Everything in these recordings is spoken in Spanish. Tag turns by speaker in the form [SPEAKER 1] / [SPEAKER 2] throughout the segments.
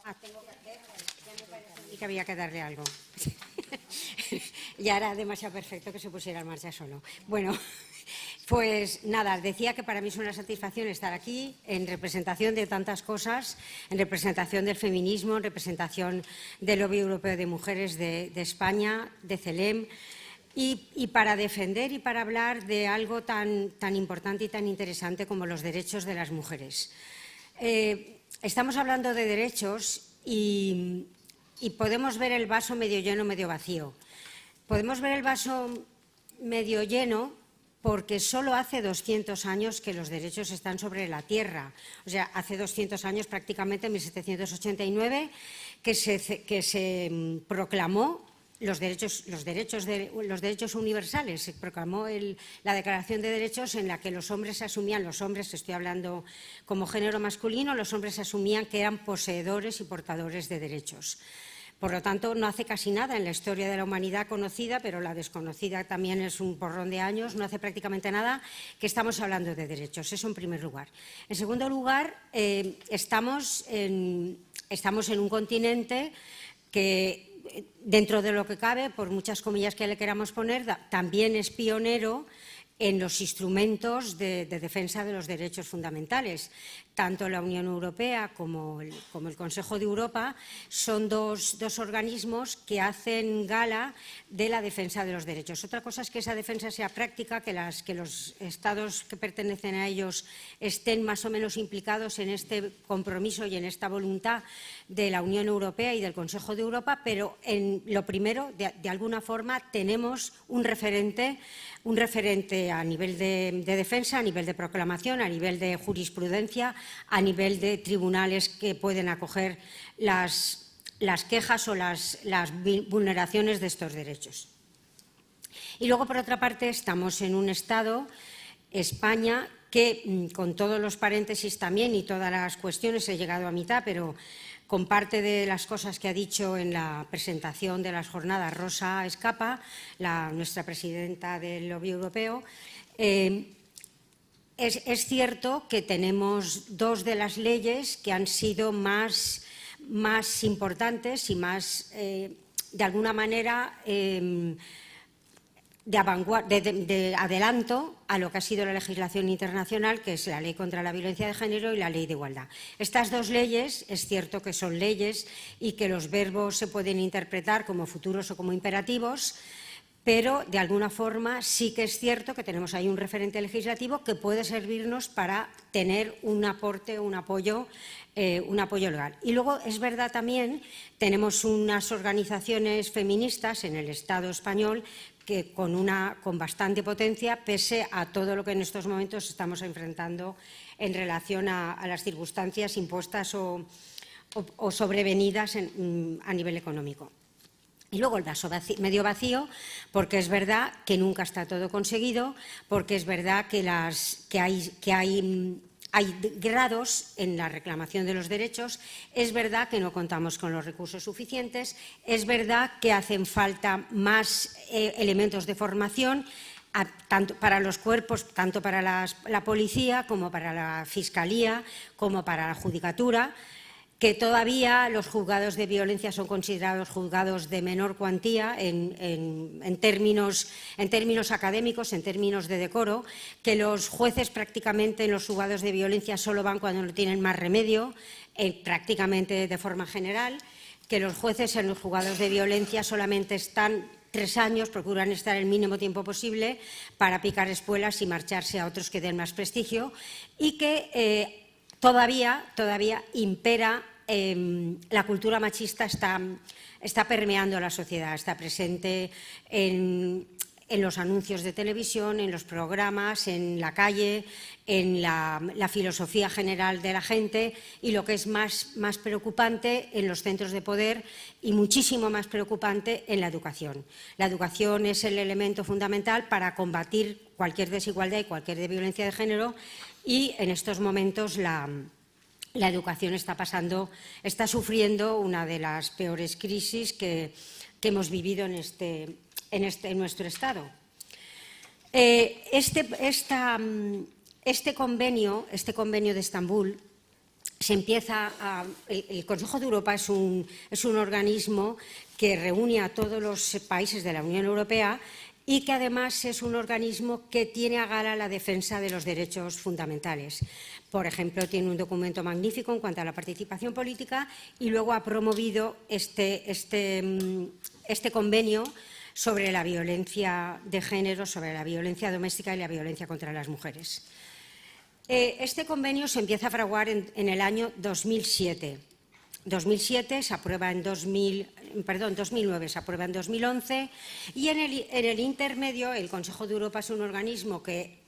[SPEAKER 1] Tengo que hacer, ya me parece a mí que había que darle algo. Ya era demasiado perfecto que se pusiera en marcha solo. Bueno, pues nada, decía que para mí es una satisfacción estar aquí en representación de tantas cosas, en representación del feminismo, en representación del Lobby Europeo de Mujeres de España, de CELEM, y para defender y para hablar de algo tan importante y tan interesante como los derechos de las mujeres. Estamos hablando de derechos y podemos ver el vaso medio lleno, medio vacío. Podemos ver el vaso medio lleno porque solo hace 200 años que los derechos están sobre la tierra. O sea, hace 200 años, prácticamente en 1789, que se proclamó los derechos universales. Se proclamó la Declaración de Derechos en la que los hombres asumían, estoy hablando como género masculino, los hombres asumían que eran poseedores y portadores de derechos. Por lo tanto, no hace casi nada en la historia de la humanidad conocida, pero la desconocida también es un porrón de años, no hace prácticamente nada que estamos hablando de derechos. Eso en primer lugar. En segundo lugar, estamos en un continente que, dentro de lo que cabe, por muchas comillas que le queramos poner, también es pionero en los instrumentos de defensa de los derechos fundamentales. Tanto la Unión Europea como el Consejo de Europa son dos organismos que hacen gala de la defensa de los derechos. Otra cosa es que esa defensa sea práctica, que los Estados que pertenecen a ellos estén más o menos implicados en este compromiso y en esta voluntad de la Unión Europea y del Consejo de Europa, pero en lo primero, de alguna forma, tenemos un referente a nivel de defensa, a nivel de proclamación, a nivel de jurisprudencia, a nivel de tribunales que pueden acoger las quejas o las vulneraciones de estos derechos. Y luego, por otra parte, estamos en un Estado, España, que con todos los paréntesis también y todas las cuestiones, he llegado a mitad, pero con parte de las cosas que ha dicho en la presentación de las jornadas Rosa Escapa, nuestra presidenta del Lobby Europeo, es cierto que tenemos dos de las leyes que han sido más importantes y más, de alguna manera, de adelanto a lo que ha sido la legislación internacional, que es la Ley contra la Violencia de Género y la Ley de Igualdad. Estas dos leyes, es cierto que son leyes y que los verbos se pueden interpretar como futuros o como imperativos, pero de alguna forma sí que es cierto que tenemos ahí un referente legislativo que puede servirnos para tener un aporte, un apoyo legal. Y luego es verdad también, tenemos unas organizaciones feministas en el Estado español que con bastante potencia, pese a todo lo que en estos momentos estamos enfrentando en relación a las circunstancias impuestas o sobrevenidas a nivel económico. Y luego el vaso medio vacío, porque es verdad que nunca está todo conseguido, porque es verdad que hay grados en la reclamación de los derechos, es verdad que no contamos con los recursos suficientes, es verdad que hacen falta más elementos de formación, tanto para los cuerpos, tanto para la policía como para la fiscalía, como para la judicatura, que todavía los juzgados de violencia son considerados juzgados de menor cuantía en términos académicos, en términos de decoro, que los jueces prácticamente en los juzgados de violencia solo van cuando no tienen más remedio, prácticamente de forma general, que los jueces en los juzgados de violencia solamente están 3 años, procuran estar el mínimo tiempo posible para picar espuelas y marcharse a otros que den más prestigio, y que todavía impera. La cultura machista está permeando la sociedad, está presente en los anuncios de televisión, en los programas, en la calle, en la filosofía general de la gente, y lo que es más preocupante, en los centros de poder, y muchísimo más preocupante en la educación. La educación es el elemento fundamental para combatir cualquier desigualdad y cualquier violencia de género, y en estos momentos la educación está sufriendo una de las peores crisis que hemos vivido en nuestro Estado. Este convenio de Estambul el Consejo de Europa es un organismo que reúne a todos los países de la Unión Europea y que además es un organismo que tiene a gala la defensa de los derechos fundamentales. Por ejemplo, tiene un documento magnífico en cuanto a la participación política y luego ha promovido este convenio sobre la violencia de género, sobre la violencia doméstica y la violencia contra las mujeres. Este convenio se empieza a fraguar en el año 2007. 2007 se aprueba en 2009 se aprueba en 2011 y en el intermedio el Consejo de Europa es un organismo que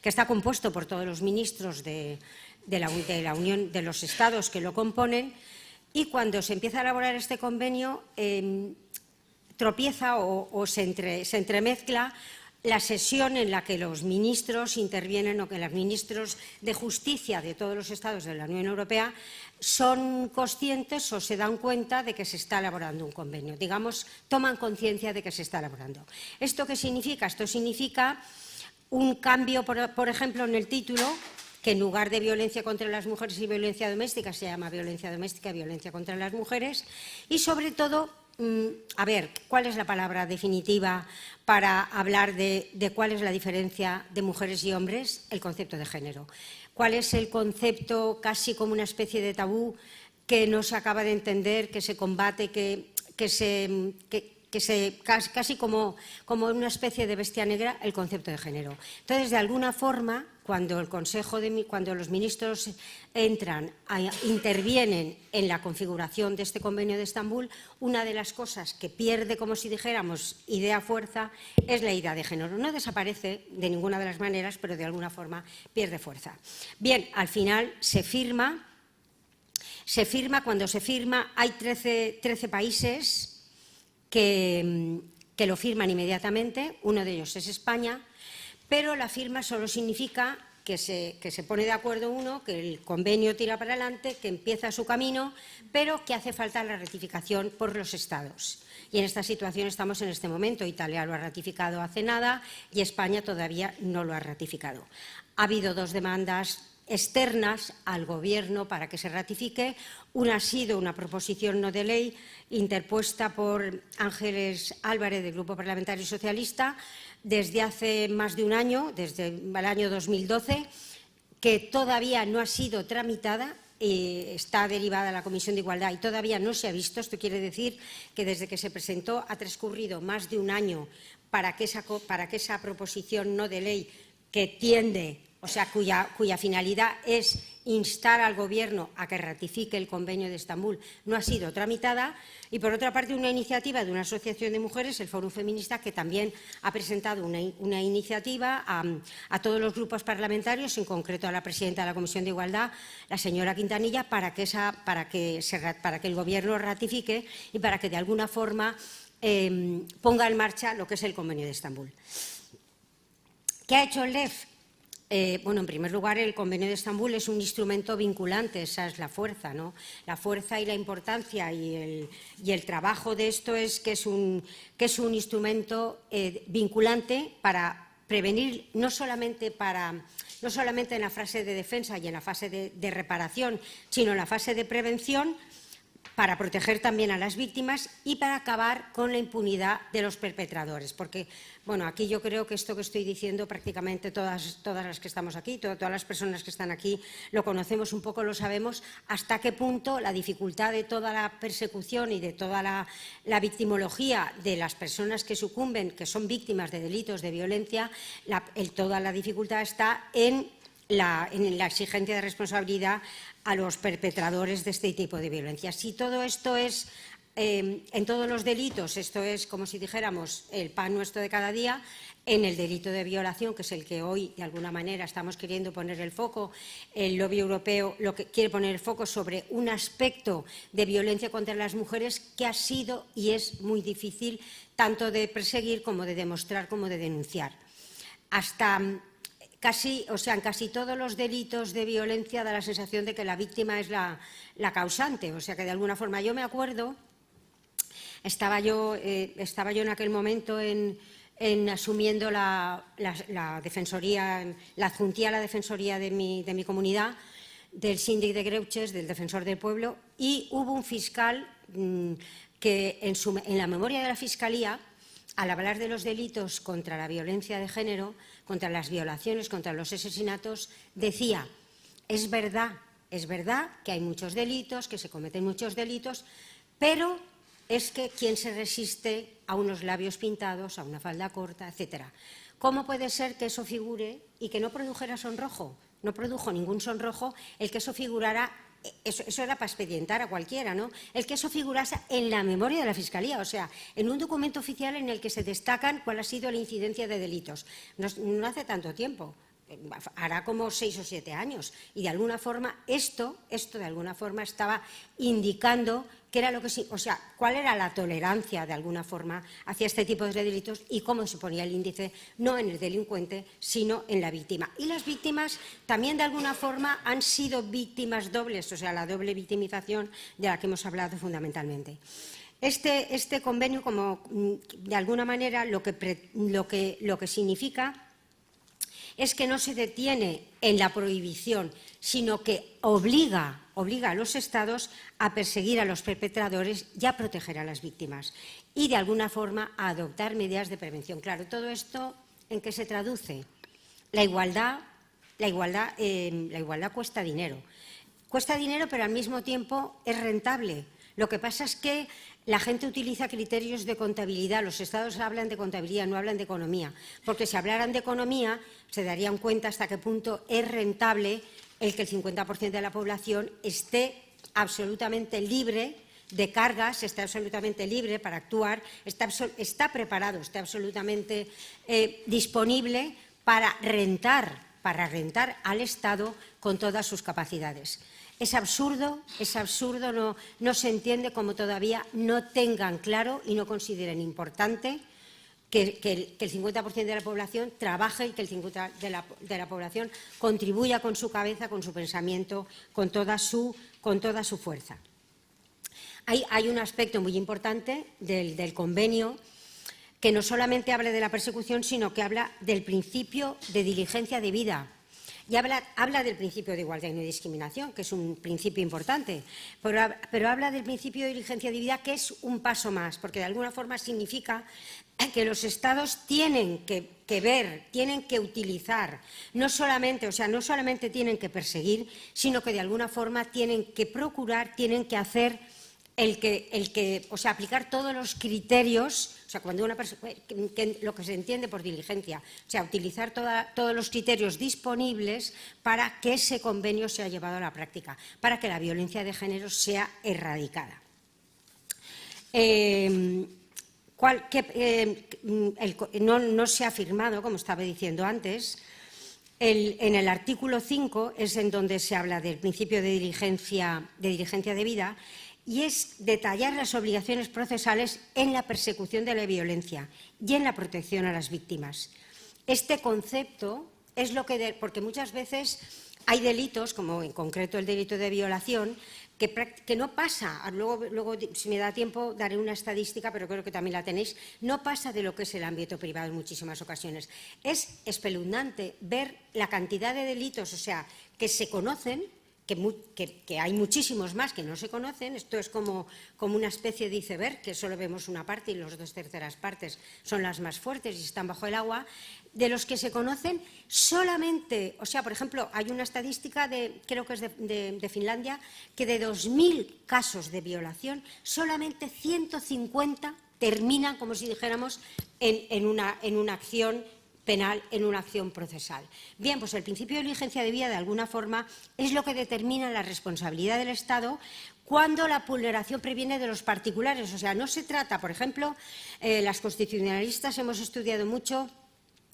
[SPEAKER 1] está compuesto por todos los ministros de la Unión, de los Estados que lo componen, y cuando se empieza a elaborar este convenio tropieza o se entremezcla la sesión en la que los ministros intervienen o que los ministros de justicia de todos los estados de la Unión Europea son conscientes o se dan cuenta de que se está elaborando un convenio. Digamos, toman conciencia de que se está elaborando. ¿Esto qué significa? Esto significa un cambio, por ejemplo, en el título, que en lugar de violencia contra las mujeres y violencia doméstica se llama violencia doméstica y violencia contra las mujeres, y sobre todo, a ver, ¿cuál es la palabra definitiva para hablar de cuál es la diferencia de mujeres y hombres? El concepto de género. ¿Cuál es el concepto casi como una especie de tabú que no se acaba de entender, que se combate, casi como una especie de bestia negra, el concepto de género? Entonces, de alguna forma, cuando los ministros intervienen en la configuración de este convenio de Estambul, una de las cosas que pierde, como si dijéramos, fuerza, es la idea de género. No desaparece de ninguna de las maneras, pero de alguna forma pierde fuerza. Bien, al final se firma. Cuando se firma hay 13 países que lo firman inmediatamente. Uno de ellos es España, pero la firma solo significa que se pone de acuerdo uno, que el convenio tira para adelante, que empieza su camino, pero que hace falta la ratificación por los Estados. Y en esta situación estamos en este momento. Italia lo ha ratificado hace nada y España todavía no lo ha ratificado. Ha habido 2 demandas externas al Gobierno para que se ratifique. Una ha sido una proposición no de ley interpuesta por Ángeles Álvarez, del Grupo Parlamentario Socialista, desde hace más de un año, desde el año 2012, que todavía no ha sido tramitada. Está derivada a la Comisión de Igualdad y todavía no se ha visto. Esto quiere decir que desde que se presentó ha transcurrido más de un año para que esa proposición no de ley que tiende, o sea, cuya finalidad es instar al Gobierno a que ratifique el convenio de Estambul, no ha sido tramitada. Y, por otra parte, una iniciativa de una asociación de mujeres, el Fórum Feminista, que también ha presentado una iniciativa a todos los grupos parlamentarios, en concreto a la presidenta de la Comisión de Igualdad, la señora Quintanilla, para que el Gobierno ratifique y para que, de alguna forma, ponga en marcha lo que es el convenio de Estambul. ¿Qué ha hecho el LEF? Bueno, en primer lugar, el Convenio de Estambul es un instrumento vinculante, esa es la fuerza, ¿no? La fuerza y la importancia y el trabajo de esto es que es un instrumento vinculante para prevenir, no solamente en la fase de defensa y en la fase de reparación, sino en la fase de prevención, para proteger también a las víctimas y para acabar con la impunidad de los perpetradores. Porque, bueno, aquí yo creo que esto que estoy diciendo prácticamente todas las que estamos aquí, todas las personas que están aquí lo conocemos un poco, lo sabemos, hasta qué punto la dificultad de toda la persecución y de toda la victimología de las personas que sucumben, que son víctimas de delitos de violencia, toda la dificultad está en la exigencia de responsabilidad a los perpetradores de este tipo de violencia. Si todo esto es, en todos los delitos, esto es como si dijéramos el pan nuestro de cada día, en el delito de violación, que es el que hoy de alguna manera estamos queriendo poner el foco, el lobby europeo lo que quiere poner el foco sobre un aspecto de violencia contra las mujeres que ha sido y es muy difícil tanto de perseguir como de demostrar como de denunciar. En casi todos los delitos de violencia da la sensación de que la víctima es la causante. O sea que de alguna forma, yo me acuerdo, estaba yo en aquel momento en asumiendo la defensoría, la adjuntía a la defensoría de mi comunidad, del síndic de Greuges, del defensor del pueblo, y hubo un fiscal que en la memoria de la Fiscalía, al hablar de los delitos contra la violencia de género, contra las violaciones, contra los asesinatos, decía: es verdad que hay muchos delitos, que se cometen muchos delitos, pero es que ¿quién se resiste a unos labios pintados, a una falda corta, etcétera? ¿Cómo puede ser que eso figure y que no produjera sonrojo? No produjo ningún sonrojo el que eso figurara. Eso era para expedientar a cualquiera, ¿no? El que eso figurase en la memoria de la Fiscalía, o sea, en un documento oficial en el que se destacan cuál ha sido la incidencia de delitos. No hace tanto tiempo, hará como 6 o 7 años, y de alguna forma esto de alguna forma estaba indicando qué era lo que sí, o sea, cuál era la tolerancia de alguna forma hacia este tipo de delitos y cómo se ponía el índice no en el delincuente sino en la víctima. Y las víctimas también de alguna forma han sido víctimas dobles, o sea, la doble victimización de la que hemos hablado fundamentalmente. Este convenio, como de alguna manera, lo que significa es que no se detiene en la prohibición, sino que obliga a los Estados a perseguir a los perpetradores y a proteger a las víctimas y, de alguna forma, a adoptar medidas de prevención. Claro, todo esto, ¿en qué se traduce? La igualdad cuesta dinero. Cuesta dinero, pero al mismo tiempo es rentable. Lo que pasa es que la gente utiliza criterios de contabilidad. Los Estados hablan de contabilidad, no hablan de economía. Porque si hablaran de economía, se darían cuenta hasta qué punto es rentable el que el 50% de la población esté absolutamente libre de cargas, esté absolutamente libre para actuar, está preparado, está absolutamente disponible para rentar al Estado con todas sus capacidades. Es absurdo, no se entiende cómo todavía no tengan claro y no consideren importante que el 50% de la población trabaje y que el 50% de la población contribuya con su cabeza, con su pensamiento, con toda su fuerza. Hay un aspecto muy importante del convenio que no solamente habla de la persecución, sino que habla del principio de diligencia debida. Y habla del principio de igualdad y no discriminación, que es un principio importante, pero habla del principio de diligencia debida, que es un paso más, porque de alguna forma significa que los Estados tienen que ver, tienen que utilizar, no solamente tienen que perseguir, sino que de alguna forma tienen que procurar, tienen que hacer aplicar todos los criterios, o sea, cuando una persona, lo que se entiende por diligencia, o sea, utilizar todos los criterios disponibles para que ese convenio sea llevado a la práctica, para que la violencia de género sea erradicada. No se ha firmado, como estaba diciendo antes. En el artículo 5 es en donde se habla del principio de diligencia debida, y es detallar las obligaciones procesales en la persecución de la violencia y en la protección a las víctimas. Este concepto es lo que, porque muchas veces hay delitos, como en concreto el delito de violación, que no pasa, luego si me da tiempo daré una estadística, pero creo que también la tenéis, no pasa de lo que es el ámbito privado en muchísimas ocasiones. Es espeluznante ver la cantidad de delitos, o sea, que se conocen, que hay muchísimos más que no se conocen. Esto es como una especie de iceberg, que solo vemos una parte y las 2/3 partes son las más fuertes y están bajo el agua, de los que se conocen solamente, o sea, por ejemplo, hay una estadística, creo que es de Finlandia, que de 2.000 casos de violación, solamente 150 terminan, como si dijéramos, en una acción penal, en una acción procesal. Bien, pues el principio de diligencia debida, de alguna forma, es lo que determina la responsabilidad del Estado cuando la vulneración previene de los particulares. O sea, no se trata, por ejemplo, las constitucionalistas hemos estudiado mucho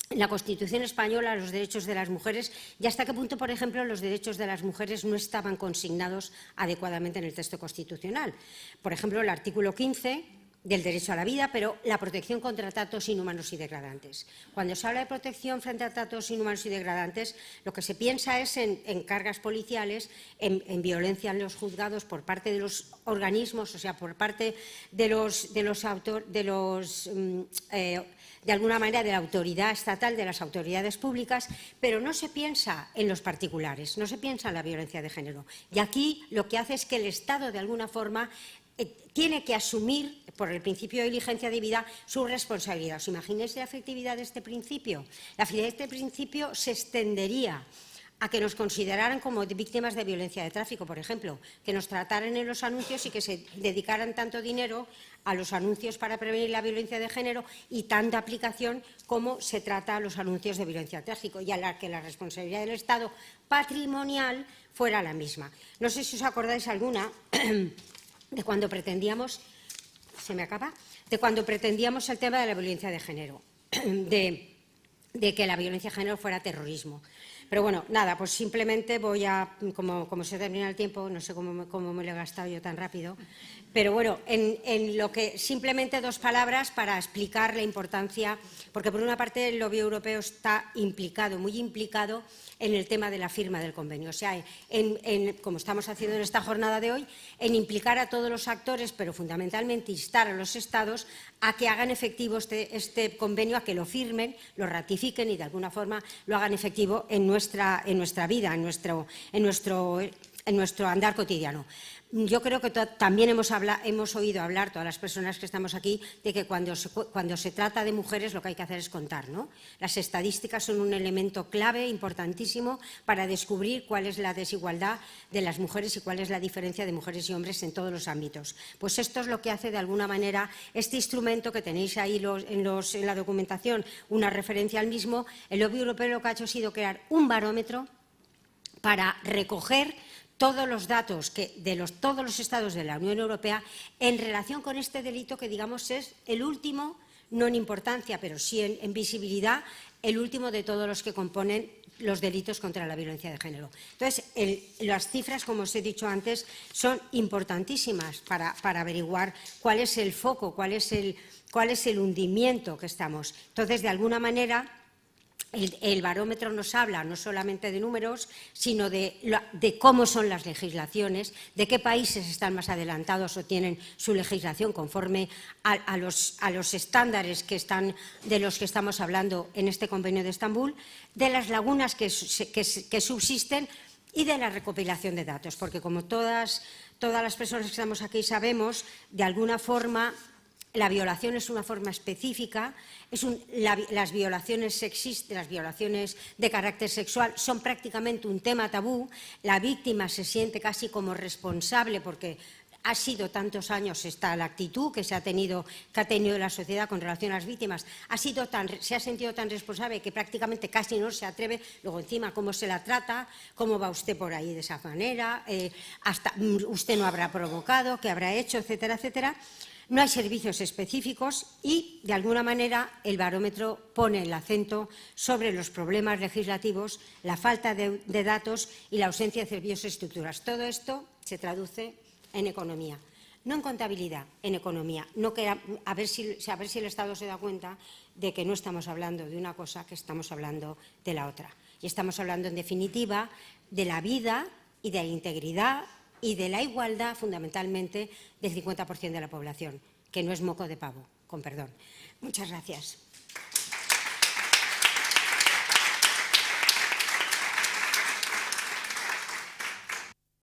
[SPEAKER 1] en la Constitución española los derechos de las mujeres y hasta qué punto, por ejemplo, los derechos de las mujeres no estaban consignados adecuadamente en el texto constitucional. Por ejemplo, el artículo 15 del derecho a la vida, pero la protección contra tratos inhumanos y degradantes. Cuando se habla de protección frente a tratos inhumanos y degradantes, lo que se piensa es en cargas policiales, en violencia en los juzgados por parte de los organismos, o sea, por parte de alguna manera de la autoridad estatal, de las autoridades públicas, pero no se piensa en los particulares, no se piensa en la violencia de género. Y aquí lo que hace es que el Estado, de alguna forma, tiene que asumir, por el principio de diligencia debida, su responsabilidad. ¿Os imagináis la efectividad de este principio? La efectividad de este principio se extendería a que nos consideraran como víctimas de violencia de tráfico, por ejemplo, que nos trataran en los anuncios y que se dedicaran tanto dinero a los anuncios para prevenir la violencia de género y tanta aplicación como se trata a los anuncios de violencia de tráfico, y a la que la responsabilidad del Estado patrimonial fuera la misma. No sé si os acordáis alguna de cuando pretendíamos, de cuando pretendíamos el tema de la violencia de género, de que la violencia de género fuera terrorismo. Pero bueno, nada, pues simplemente voy a, como se termina el tiempo, no sé cómo me lo he gastado yo tan rápido, pero bueno, en lo que simplemente 2 palabras para explicar la importancia, porque por una parte el lobby europeo está implicado, muy implicado en el tema de la firma del convenio, o sea, como estamos haciendo en esta jornada de hoy, en implicar a todos los actores, pero fundamentalmente instar a los Estados a que hagan efectivo este convenio, a que lo firmen, lo ratifiquen y de alguna forma lo hagan efectivo en nuestra vida, en nuestro andar cotidiano. Yo creo que también hemos oído hablar, todas las personas que estamos aquí, de que cuando se trata de mujeres lo que hay que hacer es contar, ¿no? Las estadísticas son un elemento clave, importantísimo, para descubrir cuál es la desigualdad de las mujeres y cuál es la diferencia de mujeres y hombres en todos los ámbitos. Pues esto es lo que hace, de alguna manera, este instrumento que tenéis ahí en la documentación, una referencia al mismo. El lobby europeo lo que ha hecho ha sido crear un barómetro para recoger todos los datos de todos los Estados de la Unión Europea en relación con este delito que, digamos, es el último, no en importancia, pero sí en visibilidad, el último de todos los que componen los delitos contra la violencia de género. Entonces, las cifras, como os he dicho antes, son importantísimas para averiguar cuál es el foco, cuál es el hundimiento que estamos. Entonces, de alguna manera, el barómetro nos habla no solamente de números, sino de cómo son las legislaciones, de qué países están más adelantados o tienen su legislación conforme a los estándares de los que estamos hablando en este convenio de Estambul, de las lagunas que subsisten y de la recopilación de datos, porque como todas las personas que estamos aquí sabemos, de alguna forma la violación es una forma específica, las violaciones sexistas, las violaciones de carácter sexual son prácticamente un tema tabú. La víctima se siente casi como responsable porque ha sido tantos años la actitud que ha tenido la sociedad con relación a las víctimas, se ha sentido tan responsable que prácticamente casi no se atreve. Luego encima cómo se la trata, cómo va usted por ahí de esa manera, hasta usted no habrá provocado, qué habrá hecho, etcétera, etcétera. No hay servicios específicos y, de alguna manera, el barómetro pone el acento sobre los problemas legislativos, la falta de datos y la ausencia de servicios y estructuras. Todo esto se traduce en economía, no en contabilidad, en economía. A ver si el Estado se da cuenta de que no estamos hablando de una cosa, que estamos hablando de la otra. Y estamos hablando, en definitiva, de la vida y de la integridad y de la igualdad, fundamentalmente, del 50% de la población, que no es moco de pavo, con perdón. Muchas gracias.